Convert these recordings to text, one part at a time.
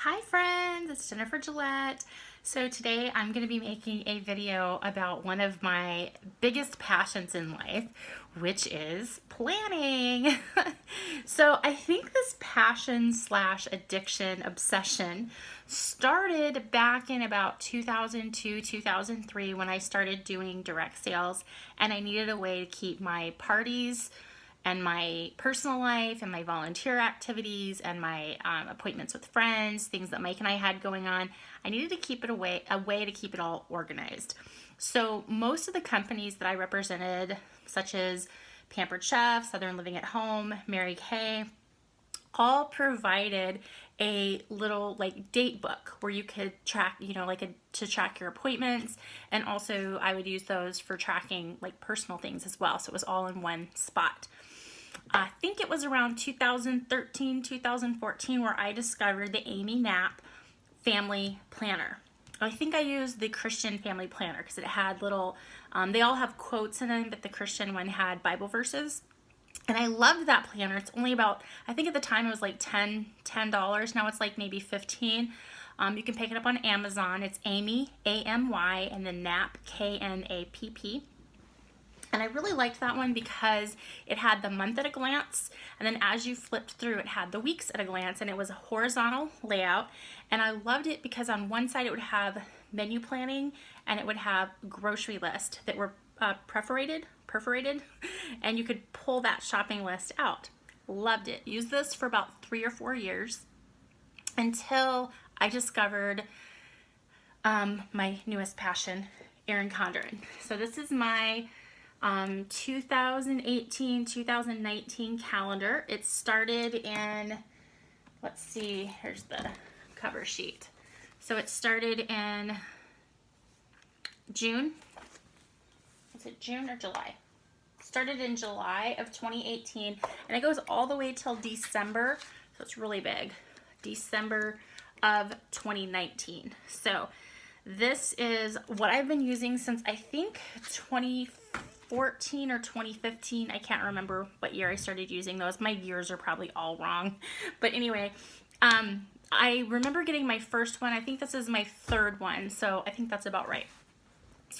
Hi friends, it's Jennifer Gillette. So today I'm going to be making a video about one of my biggest passions in life, which is planning. So I think this passion slash addiction obsession started back in about 2002, 2003 when I started doing direct sales and I needed a way to keep my parties and my personal life and my volunteer activities and my appointments with friends, things that Mike and I had going on. I needed to keep it a way to keep it all organized. So most of the companies that I represented, such as Pampered Chef, Southern Living at Home, Mary Kay, all provided a little like date book where you could track, to track your appointments. And also I would use those for tracking like personal things as well. So it was all in one spot. I think it was around 2013, 2014 where I discovered the Amy Knapp Family Planner. I think I used the Christian Family Planner because it had little, they all have quotes in them, but the Christian one had Bible verses. And I loved that planner. It's only about, I think at the time it was like $10. Now it's like maybe 15. You can pick it up on Amazon. It's Amy, A-M-Y, and then Knapp, K-N-A-P-P. And I really liked that one because it had the month at a glance, and then as you flipped through, it had the weeks at a glance, and it was a horizontal layout. And I loved it because on one side it would have menu planning, and it would have grocery list that were perforated, and you could pull that shopping list out. Loved it. Used this for about 3 or 4 years until I discovered my newest passion, Erin Condren. So this is my 2018-2019 calendar. It started in, let's see, here's the cover sheet. So it started in June. Is it June or July? Started in July of 2018, and it goes all the way till December, so it's really big. December of 2019. So this is what I've been using since I think 2014 or 2015. I can't remember what year I started using those. My years are probably all wrong. But anyway, I remember getting my first one. I think this is my third one, so I think that's about right.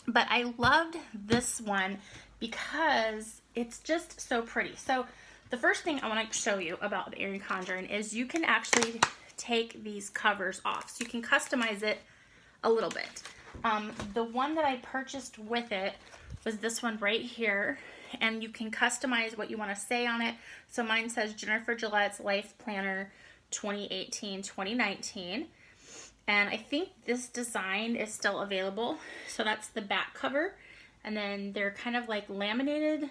But I loved this one because it's just so pretty. So the first thing I want to show you about the Erin Condren is you can actually take these covers off. So you can customize it a little bit. The one that I purchased with it was this one right here, and you can customize what you want to say on it. So mine says Jennifer Gillette's Life Planner 2018-2019, and I think this design is still available. So that's the back cover, and then they're kind of like laminated.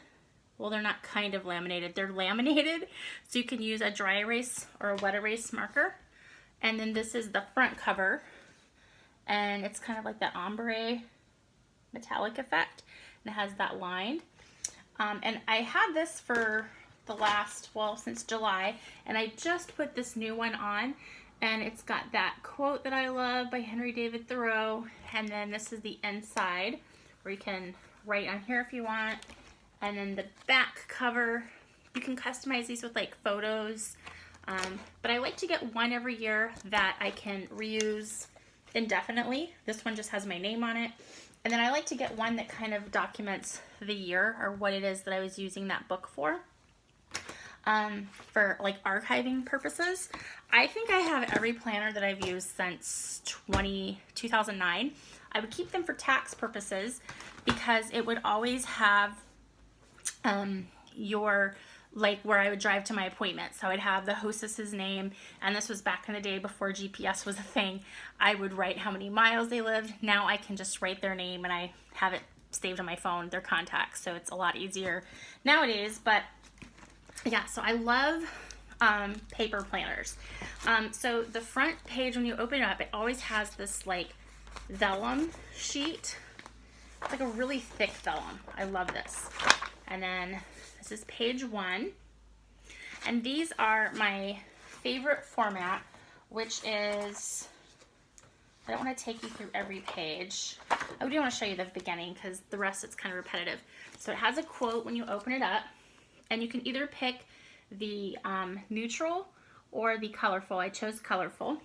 Well, they're not kind of laminated, they're laminated, so you can use a dry erase or a wet erase marker. And then this is the front cover, and it's kind of like that ombre metallic effect, and it has that line. And I had this for the last, well, since July, and I just put this new one on, and it's got that quote that I love by Henry David Thoreau, and then this is the inside where you can write on here if you want. And then the back cover, you can customize these with like photos, but I like to get one every year that I can reuse indefinitely. This one just has my name on it. And then I like to get one that kind of documents the year or what it is that I was using that book for like archiving purposes. I think I have every planner that I've used since 2009. I would keep them for tax purposes because it would always have like where I would drive to my appointment. So I'd have the hostess's name, and this was back in the day before GPS was a thing. I would write how many miles they lived. Now I can just write their name and I have it saved on my phone, their contacts, so it's a lot easier nowadays. But yeah, so I love paper planners. So the front page, when you open it up, it always has this like vellum sheet. It's like a really thick vellum. I love this. And then this is page 1. And these are my favorite format, which is, I don't want to take you through every page. I do want to show you the beginning because the rest it's kind of repetitive. So it has a quote when you open it up, and you can either pick the neutral or the colorful. I chose colorful.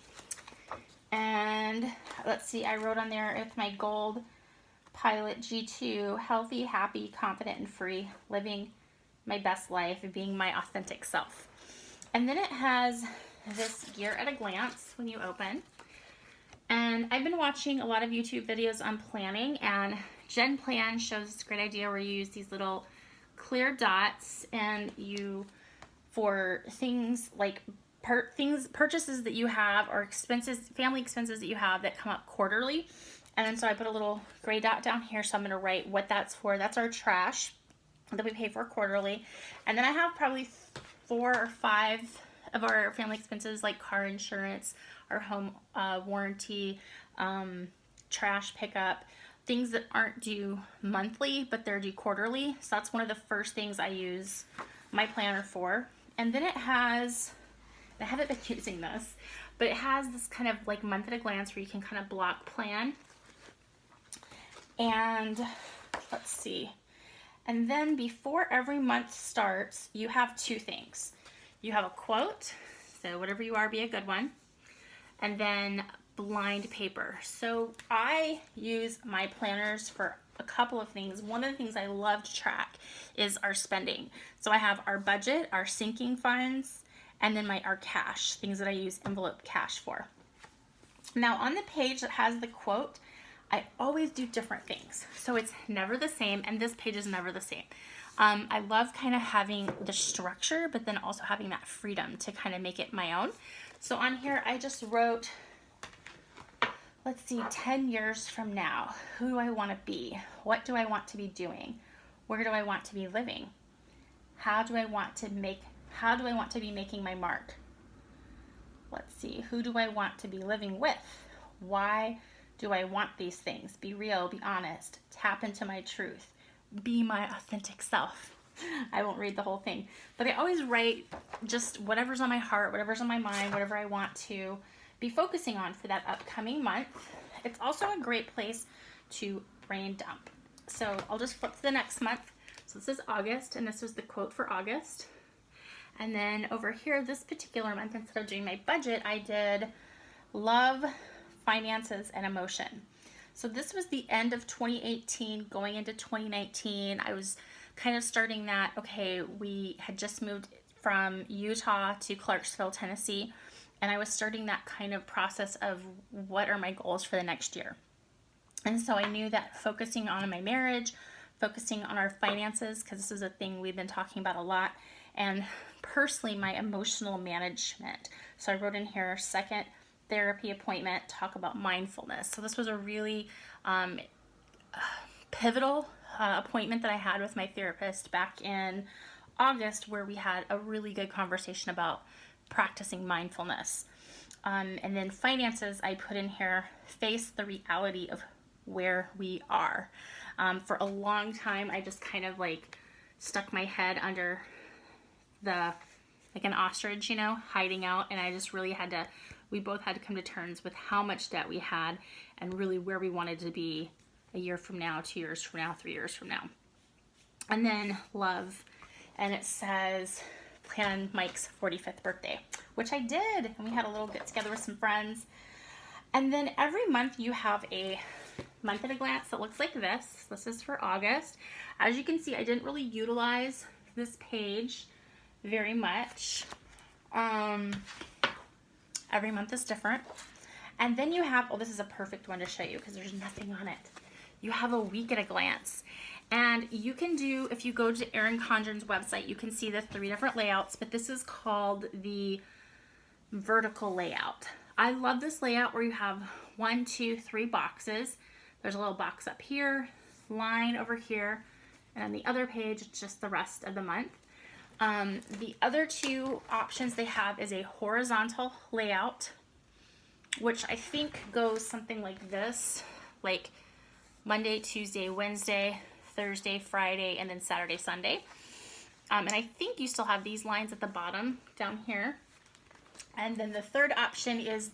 And let's see, I wrote on there with my gold Pilot G2, healthy, happy, confident, and free, living my best life, being my authentic self. And then it has this gear at a glance when you open. And I've been watching a lot of YouTube videos on planning, and Gen Plan shows this great idea where you use these little clear dots and you, for things like purchases that you have or expenses, family expenses that you have that come up quarterly. And then so I put a little gray dot down here, so I'm going to write what that's for. That's our trash that we pay for quarterly. And then I have probably 4 or 5 of our family expenses, like car insurance, our home warranty, trash pickup, things that aren't due monthly, but they're due quarterly. So that's one of the first things I use my planner for. And then it has, I haven't been using this, but it has this kind of like month at a glance where you can kind of block plan. And let's see. And then before every month starts, you have 2 things. You have a quote, so whatever you are, be a good one. And then blind paper. So I use my planners for a couple of things. One of the things I love to track is our spending. So I have our budget, our sinking funds, and then our cash, things that I use envelope cash for. Now on the page that has the quote, I always do different things. So it's never the same, and this page is never the same. I love kind of having the structure, but then also having that freedom to kind of make it my own. So on here, I just wrote, let's see, 10 years from now, who do I want to be? What do I want to be doing? Where do I want to be living? How do I want to be making my mark? Let's see, who do I want to be living with? Why do I want these things? Be real, be honest, tap into my truth, be my authentic self. I won't read the whole thing, but I always write just whatever's on my heart, whatever's on my mind, whatever I want to be focusing on for that upcoming month. It's also a great place to brain dump. So I'll just flip to the next month. So this is August, and this was the quote for August. And then over here, this particular month, instead of doing my budget, I did love, finances, and emotion. So this was the end of 2018 going into 2019. I was kind of starting that, okay, we had just moved from Utah to Clarksville, Tennessee, and I was starting that kind of process of what are my goals for the next year. And so I knew that focusing on my marriage, focusing on our finances, because this is a thing we've been talking about a lot, and personally my emotional management. So I wrote in here, second therapy appointment, talk about mindfulness. So this was a really pivotal appointment that I had with my therapist back in August, where we had a really good conversation about practicing mindfulness. And then finances, I put in here, face the reality of where we are. For a long time, I just kind of like stuck my head under like an ostrich, you know, hiding out. And I just really we both had to come to terms with how much debt we had and really where we wanted to be a year from now, 2 years from now, 3 years from now. And then love, and it says plan Mike's 45th birthday, which I did. And we had a little get together with some friends. And then every month you have a month at a glance that looks like this. This is for August. As you can see, I didn't really utilize this page very much. Every month is different. And then you have, oh, this is a perfect one to show you because there's nothing on it. You have a week at a glance. And you can do, if you go to Erin Condren's website, you can see the 3 different layouts, but this is called the vertical layout. I love this layout where you have 1, 2, 3 boxes. There's a little box up here, line over here, and on the other page, it's just the rest of the month. The other 2 options they have is a horizontal layout, which I think goes something like this, like Monday, Tuesday, Wednesday, Thursday, Friday, and then Saturday, Sunday. And I think you still have these lines at the bottom down here. And then the third option is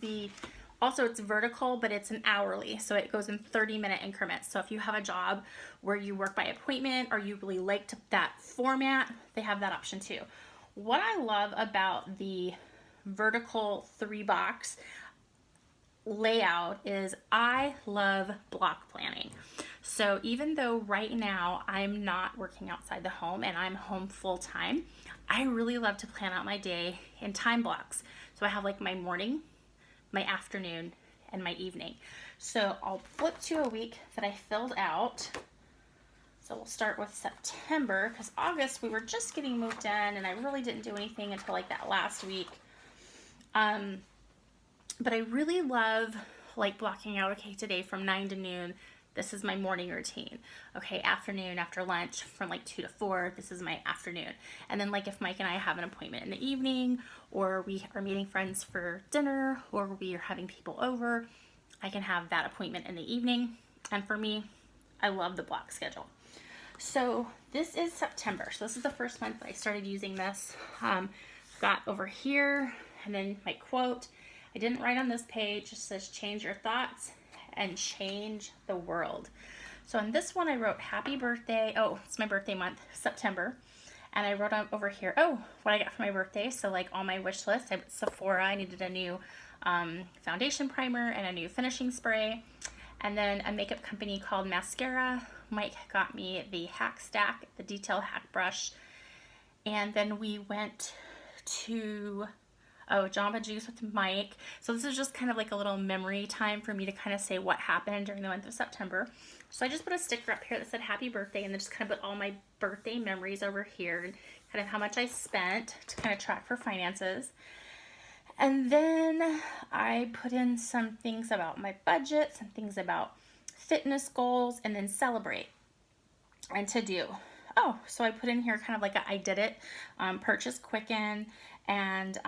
also it's vertical, but it's an hourly. So it goes in 30-minute increments. So if you have a job where you work by appointment or you really liked that format, they have that option too. What I love about the vertical 3 box, layout is I love block planning. So even though right now I'm not working outside the home and I'm home full time, I really love to plan out my day in time blocks. So I have like my morning, my afternoon, and my evening. So I'll flip to a week that I filled out. So we'll start with September, because August we were just getting moved in and I really didn't do anything until like that last week. But I really love like blocking out, okay, today from 9 to noon, this is my morning routine. Okay, afternoon after lunch from like 2 to 4, this is my afternoon. And then like if Mike and I have an appointment in the evening, or we are meeting friends for dinner, or we are having people over, I can have that appointment in the evening. And for me, I love the block schedule. So this is September. So this is the first month that I started using this. Got over here, and then my quote. I didn't write on this page. It just says, change your thoughts and change the world. So on this one, I wrote happy birthday. Oh, it's my birthday month, September. And I wrote on over here, oh, what I got for my birthday. So like all my wish list, I went to Sephora. I needed a new foundation primer and a new finishing spray. And then a makeup company called Mascara. Mike got me the Hack Stack, the Detail Hack Brush. And then we went to, Jamba Juice with Mike. So this is just kind of like a little memory time for me to kind of say what happened during the month of September. So I just put a sticker up here that said happy birthday, and then just kind of put all my birthday memories over here and kind of how much I spent to kind of track for finances. And then I put in some things about my budget, some things about fitness goals, and then celebrate and to do. Oh, so I put in here kind of like a I did it, purchase Quicken, and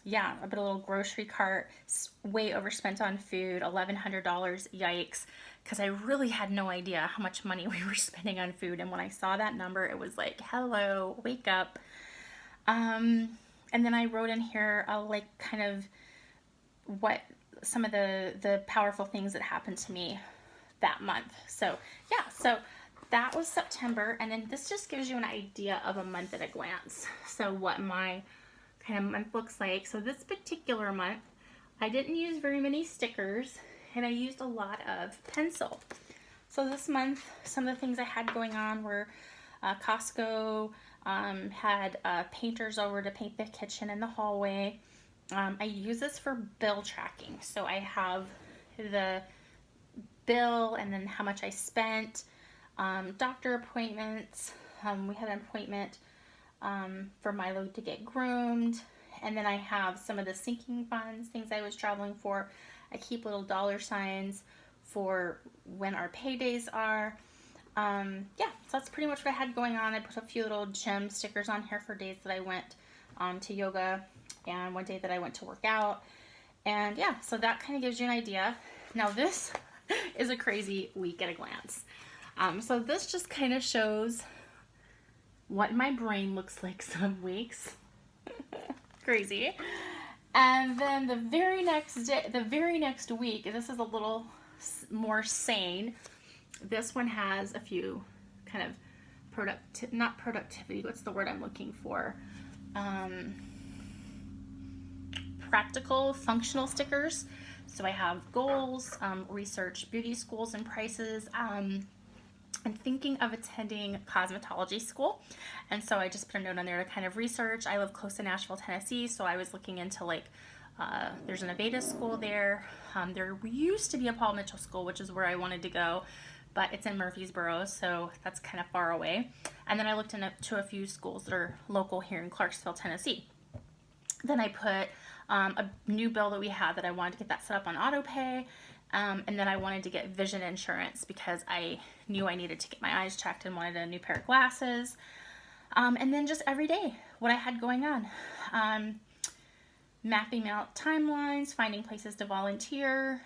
yeah, I put a little grocery cart, way overspent on food, $1,100, yikes, because I really had no idea how much money we were spending on food, and when I saw that number, it was like, hello, wake up. And then I wrote in here, like kind of what some of the powerful things that happened to me that month. So yeah, so that was September, and then this just gives you an idea of a month at a glance. So what my kind of month looks like. So this particular month, I didn't use very many stickers, and I used a lot of pencil. So this month, some of the things I had going on were Costco had painters over to paint the kitchen and the hallway. I use this for bill tracking. So I have the bill and then how much I spent, doctor appointments. We had an appointment for Milo to get groomed. And then I have some of the sinking funds, things I was traveling for. I keep little dollar signs for when our paydays are. Yeah, so that's pretty much what I had going on. I put a few little gym stickers on here for days that I went to yoga and one day that I went to work out. And yeah, so that kind of gives you an idea. Now this is a crazy week at a glance. So this just kind of shows what my brain looks like some weeks. Crazy. And then the very next day, the very next week, this is a little more sane. This one has a few kind of not productivity, what's the word I'm looking for? Practical, functional stickers. So I have goals, research beauty schools and prices. I'm thinking of attending cosmetology school, and so I just put a note on there to kind of research. I live close to Nashville, Tennessee, so I was looking into like there's an Aveda school there. There used to be a Paul Mitchell school, which is where I wanted to go, but it's in Murfreesboro, so that's kind of far away. And then I looked into a few schools that are local here in Clarksville, Tennessee. Then I put a new bill that we had that I wanted to get that set up on auto pay. And then I wanted to get vision insurance because I knew I needed to get my eyes checked and wanted a new pair of glasses. And then just every day, what I had going on. Mapping out timelines, finding places to volunteer.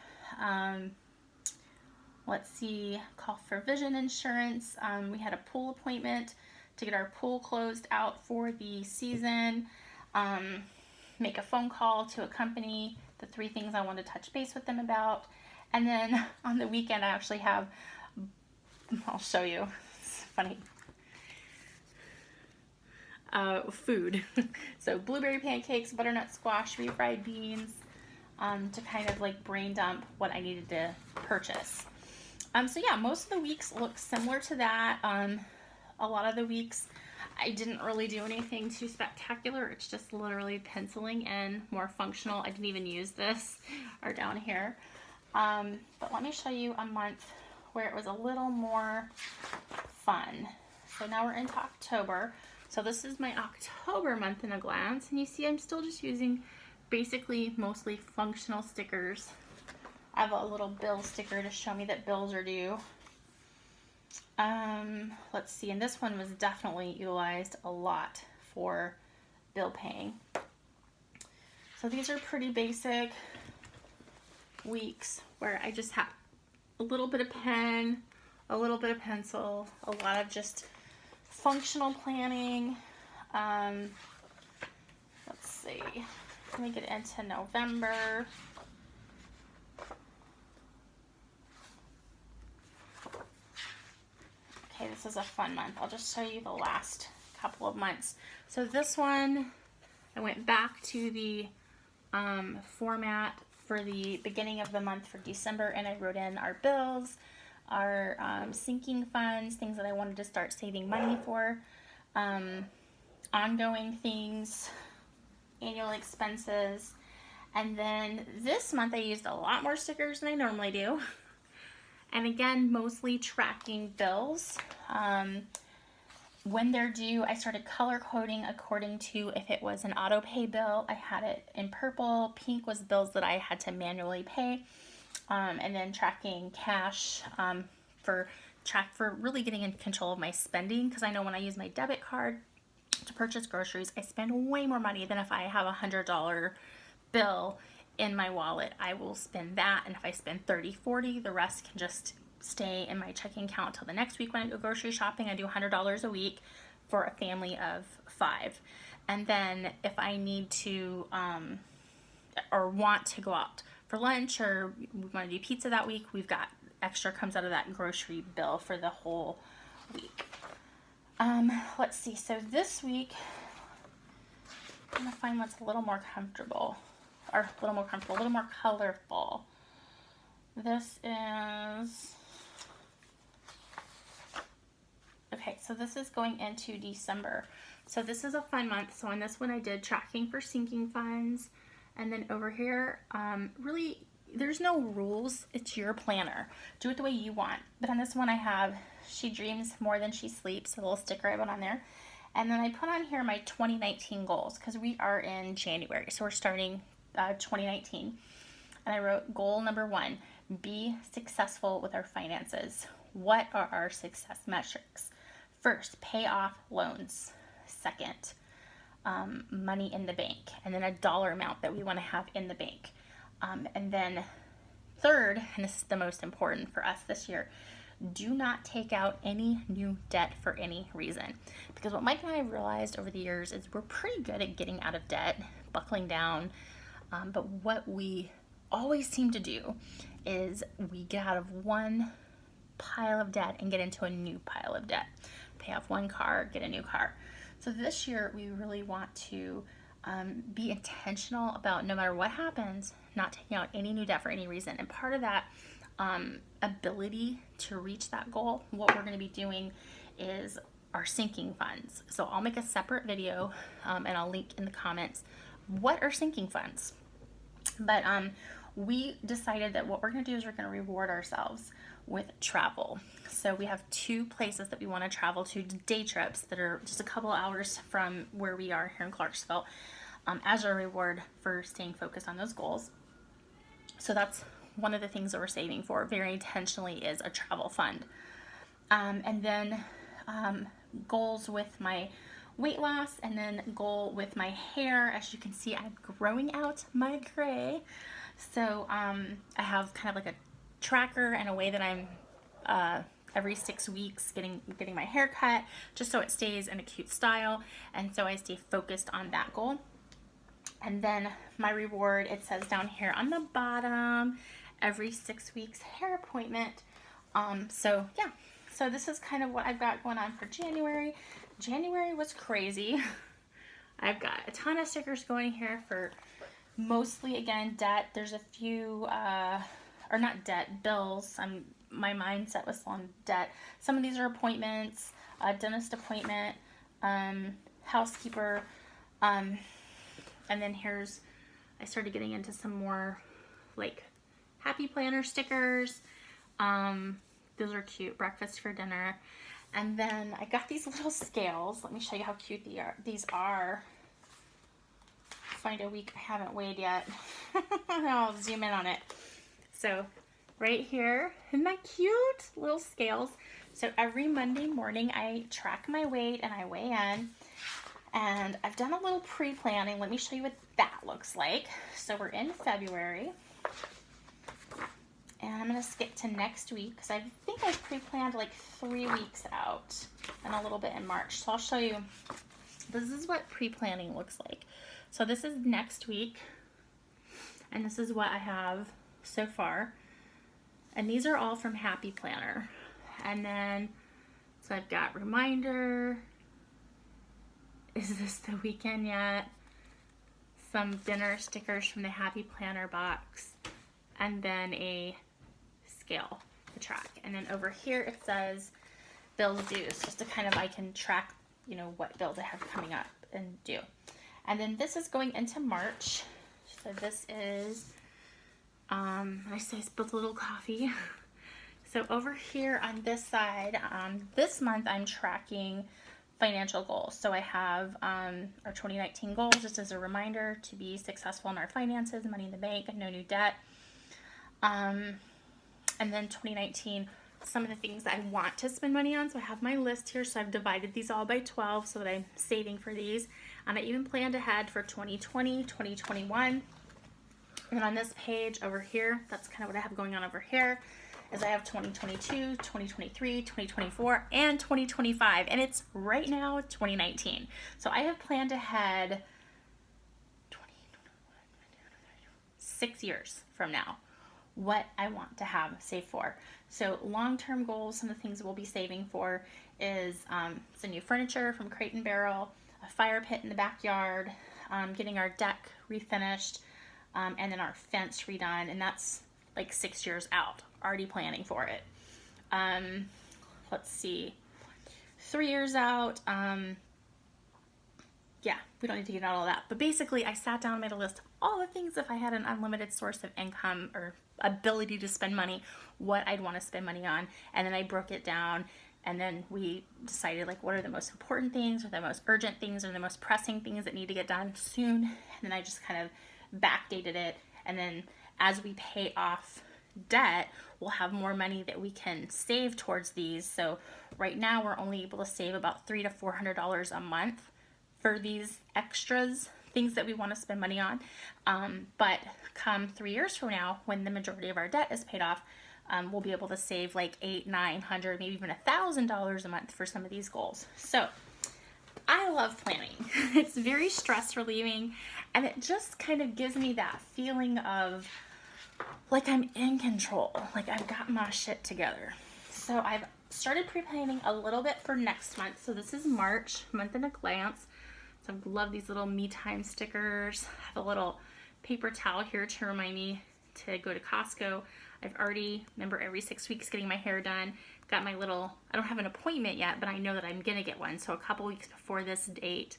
Let's see, call for vision insurance. We had a pool appointment to get our pool closed out for the season. Make a phone call to a company, the 3 things I wanted to touch base with them about. And then on the weekend, I actually have, I'll show you, it's funny, food. So blueberry pancakes, butternut squash, refried beans, to kind of like brain dump what I needed to purchase. So yeah, most of the weeks look similar to that. A lot of the weeks I didn't really do anything too spectacular. It's just literally penciling in more functional. I didn't even use this or down here. But let me show you a month where it was a little more fun. So now we're into October. So this is my October month in a glance. And you see I'm still just using basically mostly functional stickers. I have a little bill sticker to show me that bills are due. Let's see, and this one was definitely utilized a lot for bill paying. So these are pretty basic weeks where I just have a little bit of pen, a little bit of pencil, a lot of just functional planning. Let's see, let me get into November. Okay, this is a fun month. I'll just show you the last couple of months. So this one, I went back to the format for the beginning of the month for December, and I wrote in our bills, our sinking funds, things that I wanted to start saving money for, ongoing things, annual expenses. And then this month I used a lot more stickers than I normally do. And again, mostly tracking bills. When they're due, I started color coding according to if it was an auto pay bill. I had it in purple. Pink was bills that I had to manually pay. And then tracking cash for really getting in control of my spending, because I know when I use my debit card to purchase groceries, I spend way more money than if I have $100 bill in my wallet. I will spend that, and if I spend 30, 40, the rest can just stay in my checking account till the next week when I go grocery shopping. I do $100 a week for a family of 5. And then if I need to or want to go out for lunch, or we want to do pizza that week, we've got extra comes out of that grocery bill for the whole week. Let's see, so this week I'm gonna find what's a little more comfortable, or a little more colorful. This is, okay, so this is going into December. So this is a fun month. So on this one I did tracking for sinking funds. And then over here, really, there's no rules. It's your planner. Do it the way you want. But on this one I have, she dreams more than she sleeps, a little sticker I put on there. And then I put on here my 2019 goals, because we are in January. So we're starting 2019. And I wrote goal number 1, be successful with our finances. What are our success metrics? First, pay off loans. Second, money in the bank, and then a dollar amount that we want to have in the bank. And then third, and this is the most important for us this year, do not take out any new debt for any reason. Because what Mike and I have realized over the years is we're pretty good at getting out of debt, buckling down, but what we always seem to do is we get out of one pile of debt and get into a new pile of debt. Pay off one car, get a new car. So this year we really want to be intentional about, no matter what happens, not taking out any new debt for any reason. And part of that ability to reach that goal, what we're going to be doing is our sinking funds. So I'll make a separate video and I'll link in the comments what are sinking funds. But we decided that what we're going to do is we're going to reward ourselves with travel. So we have 2 places that we want to travel to, day trips that are just a couple hours from where we are here in Clarksville, as a reward for staying focused on those goals. So that's one of the things that we're saving for very intentionally, is a travel fund. And then goals with my weight loss, and then goal with my hair. As you can see, I'm growing out my gray. So I have kind of like a tracker and a way that I'm every 6 weeks getting my hair cut, just so it stays in a cute style, and so I stay focused on that goal. And then my reward, it says down here on the bottom, every 6 weeks hair appointment. So yeah, so this is kind of what I've got going on for January. January was crazy. I've got a ton of stickers going here for Mostly, again, debt. There's a few, or not debt, bills. My mindset was on debt. Some of these are appointments, dentist appointment, housekeeper, and then I started getting into some more like happy planner stickers. Those are cute. Breakfast for dinner. And then I got these little scales. Let me show you how cute these are. Find a week I haven't weighed yet. I'll zoom in on it. So right here, isn't that cute? Little scales. So every Monday morning I track my weight and I weigh in. And I've done a little pre-planning. Let me show you what that looks like. So we're in February. And I'm going to skip to next week because I think I've pre-planned like 3 weeks out and a little bit in March. So I'll show you. This is what pre-planning looks like. So this is next week. And this is what I have so far. And these are all from Happy Planner. And then, so I've got reminder. Is this the weekend yet? Some dinner stickers from the Happy Planner box. And then a scale to track. And then over here it says bills dues, just to kind of, I can track, you know, what bills I have coming up and due. And then this is going into March. So this is, I say I spilled a little coffee. So over here on this side, this month I'm tracking financial goals. So I have our 2019 goals, just as a reminder, to be successful in our finances, money in the bank, and no new debt. And then 2019, some of the things that I want to spend money on. So I have my list here. So I've divided these all by 12 so that I'm saving for these. And I even planned ahead for 2020, 2021. And on this page over here, that's kind of what I have going on over here, is I have 2022, 2023, 2024, and 2025. And it's right now 2019. So I have planned ahead 6 years from now what I want to have saved for. So long-term goals, some of the things we'll be saving for is some new furniture from Crate and Barrel, a fire pit in the backyard, getting our deck refinished, and then our fence redone, and that's like 6 years out, already planning for it. Let's see, 3 years out, yeah, we don't need to get out all that. But basically, I sat down and made a list of all the things if I had an unlimited source of income or ability to spend money, what I'd want to spend money on. And then I broke it down, and then we decided like what are the most important things, or the most urgent things, or the most pressing things that need to get done soon. And then I just kind of backdated it. And then as we pay off debt, we'll have more money that we can save towards these. So right now we're only able to save about $300 to $400 a month for these extras, things that we want to spend money on. But come 3 years from now, when the majority of our debt is paid off, we'll be able to save like $800, $900, maybe even $1,000 a month for some of these goals. So I love planning. It's very stress relieving, and it just kind of gives me that feeling of like I'm in control, like I've got my shit together. So I've started pre-planning a little bit for next month. So this is March, month in a glance. So I love these little me time stickers. I have a little paper towel here to remind me to go to Costco. I've already, remember, every 6 weeks getting my hair done. Got my little, I don't have an appointment yet, but I know that I'm gonna get one. So a couple weeks before this date,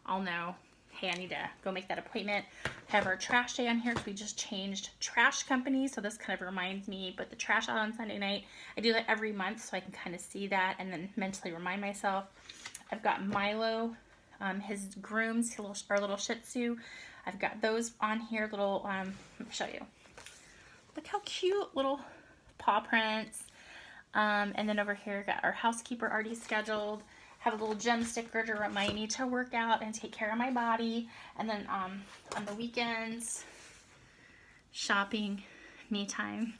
I'll know, hey, I need to go make that appointment. Have our trash day on here because we just changed trash companies. So this kind of reminds me, but the trash out on Sunday night. I do that every month so I can kind of see that and then mentally remind myself. I've got Milo, his grooms, our little Shih Tzu. I've got those on here, little, let me show you. Look how cute, little paw prints. And then over here, got our housekeeper already scheduled. Have a little gem sticker to remind me to work out and take care of my body. And then on the weekends, shopping, me time.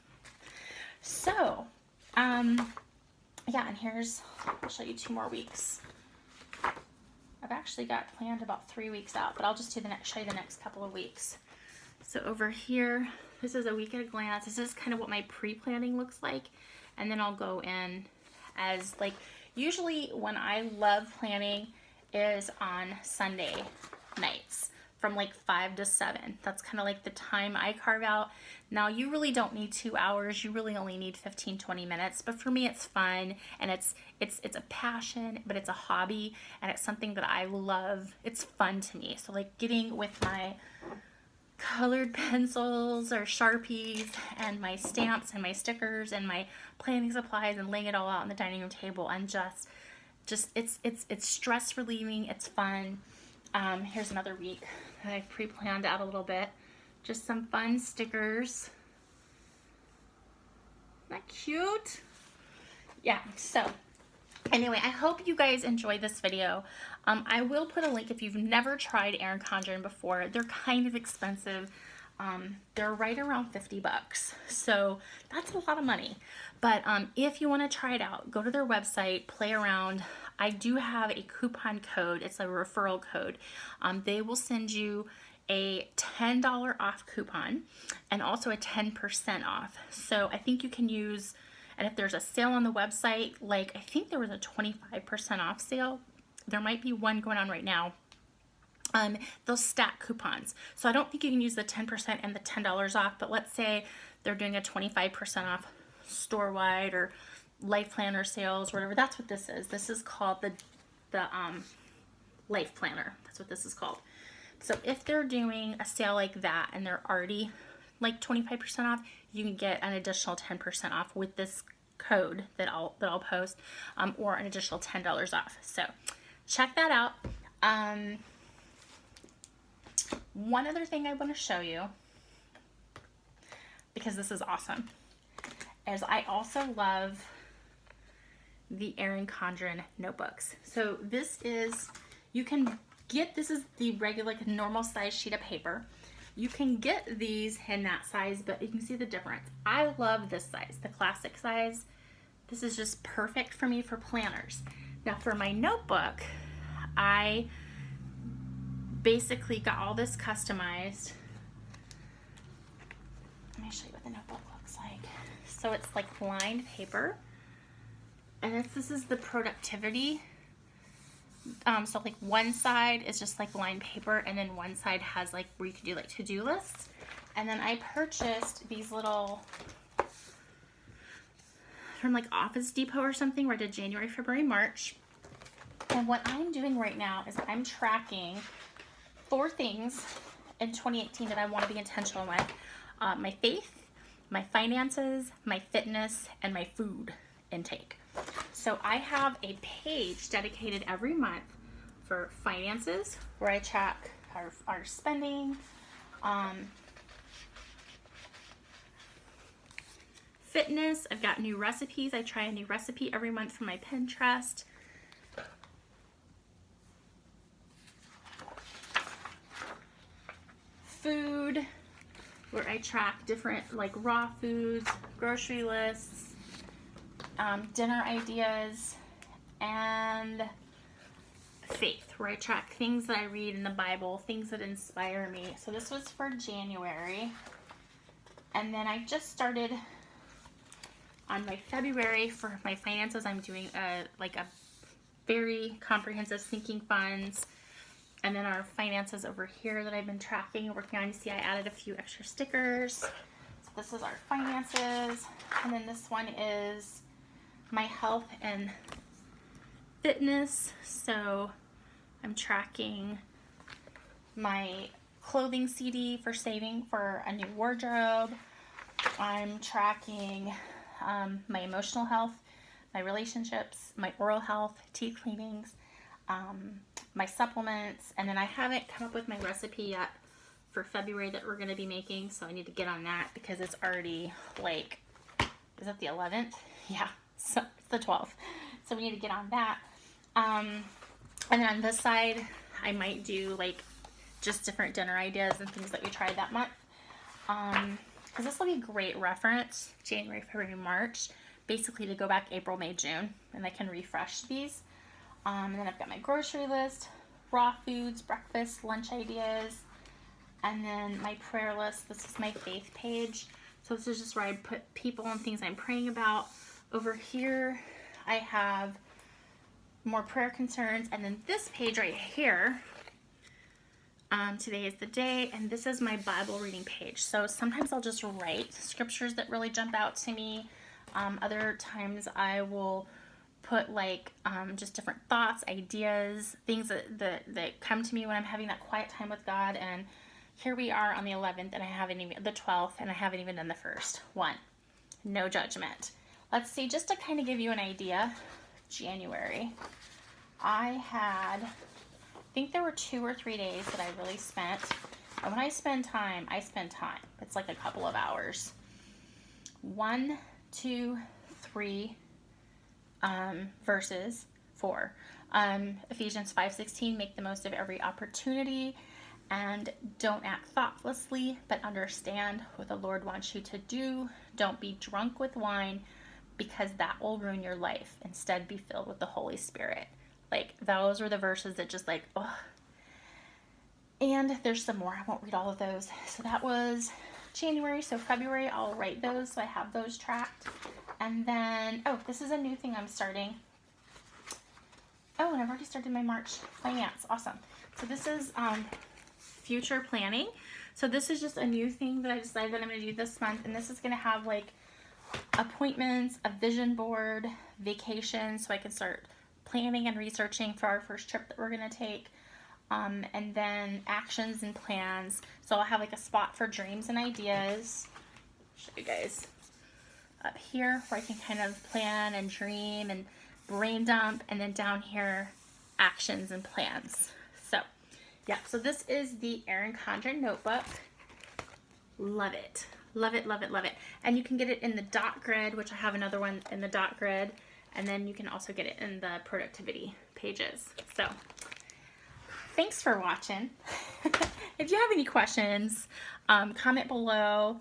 So, yeah, and here's, I'll show you 2 more weeks. I've actually got planned about 3 weeks out, but I'll just show you the next couple of weeks. So over here, this is a week at a glance. This is kind of what my pre-planning looks like. And then I'll go in as like, usually when I love planning is on Sunday nights from like 5 to 7. That's kind of like the time I carve out. Now, you really don't need 2 hours. You really only need 15-20 minutes. But for me, it's fun, and it's a passion, but it's a hobby, and it's something that I love. It's fun to me. So like getting with my colored pencils or Sharpies and my stamps and my stickers and my planning supplies and laying it all out on the dining room table, and just it's stress relieving. It's fun. Here's another week that I've pre-planned out a little bit. Just some fun stickers. Isn't that cute? Yeah, so anyway, I hope you guys enjoyed this video. I will put a link if you've never tried Erin Condren before. They're kind of expensive. They're right around 50 bucks. So that's a lot of money. But if you want to try it out, go to their website, play around. I do have a coupon code. It's a referral code. They will send you a $10 off coupon and also a 10% off. So I think you can use, and if there's a sale on the website, like I think there was a 25% off sale. There might be one going on right now. They'll stack coupons. So I don't think you can use the 10% and the $10 off, but let's say they're doing a 25% off store-wide or Life Planner sales or whatever. That's what this is. This is called the Life Planner. That's what this is called. So if they're doing a sale like that and they're already like 25% off, you can get an additional 10% off with this code that I'll post, or an additional $10 off. So check that out. One other thing I want to show you, because this is awesome, is I also love the Erin Condren notebooks. So this is, you can get, this is the regular, like normal size sheet of paper. You can get these in that size, but you can see the difference. I love this size, the classic size. This is just perfect for me for planners. Now for my notebook, I basically got all this customized. Let me show you what the notebook looks like. So it's like lined paper, and this is the productivity. So like one side is just like lined paper, and then one side has like where you can do like to-do lists. And then I purchased these little from like Office Depot or something, where I did January, February, March. And what I'm doing right now is I'm tracking 4 things in 2018 that I want to be intentional with. My faith, my finances, my fitness, and my food intake. So I have a page dedicated every month for finances, where I track our spending, fitness, I've got new recipes. I try a new recipe every month from my Pinterest. Food, where I track different like raw foods, grocery lists, dinner ideas, and faith, where I track things that I read in the Bible, things that inspire me. So this was for January. And then I just started on my February for my finances. I'm doing a very comprehensive sinking funds. And then our finances over here that I've been tracking and working on. You see I added a few extra stickers. So this is our finances. And then this one is my health and fitness. So I'm tracking my clothing CD for saving for a new wardrobe. I'm tracking my emotional health, my relationships, my oral health, teeth cleanings, my supplements, and then I haven't come up with my recipe yet for February that we're going to be making, so I need to get on that because it's already like, is it the 11th? Yeah, so it's the 12th. So we need to get on that. And then on this side, I might do like just different dinner ideas and things that we tried that month. Because this will be a great reference, January, February, March, basically to go back April, May, June, and I can refresh these. And then I've got my grocery list, raw foods, breakfast, lunch ideas, and then my prayer list. This is my faith page. So this is just where I put people and things I'm praying about. Over here, I have more prayer concerns. And then this page right here, Today is the day, and this is my Bible reading page. So sometimes I'll just write scriptures that really jump out to me. Other times I will put like just different thoughts, ideas, things that come to me when I'm having that quiet time with God. And here we are on the 11th, and I haven't even the 12th, and I haven't even done the first one. No judgment. Let's see, just to kind of give you an idea. January, I think there were 2 or 3 days that I really spent. And when I spend time, I spend time. It's like a couple of hours. 1, 2, 3 verses. 4. Ephesians 5:16, make the most of every opportunity and don't act thoughtlessly, but understand what the Lord wants you to do. Don't be drunk with wine, because that will ruin your life. Instead, be filled with the Holy Spirit. Like, those were the verses that just like, oh. And there's some more. I won't read all of those. So that was January. So February, I'll write those so I have those tracked. And then, oh, this is a new thing I'm starting. Oh, and I've already started my March finance. Awesome. So this is future planning. So this is just a new thing that I decided that I'm going to do this month. And this is going to have like appointments, a vision board, vacations, so I can start planning and researching for our first trip that we're going to take, and then actions and plans. So I'll have like a spot for dreams and ideas. Show you guys up here where I can kind of plan and dream and brain dump, and then down here actions and plans. So yeah, so this is the Erin Condren notebook. Love it. Love it, love it, love it. And you can get it in the dot grid, which I have another one in the dot grid. And then you can also get it in the productivity pages. So thanks for watching. If you have any questions, comment below,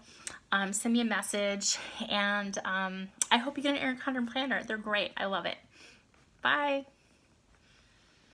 send me a message. And I hope you get an Erin Condren planner. They're great. I love it. Bye.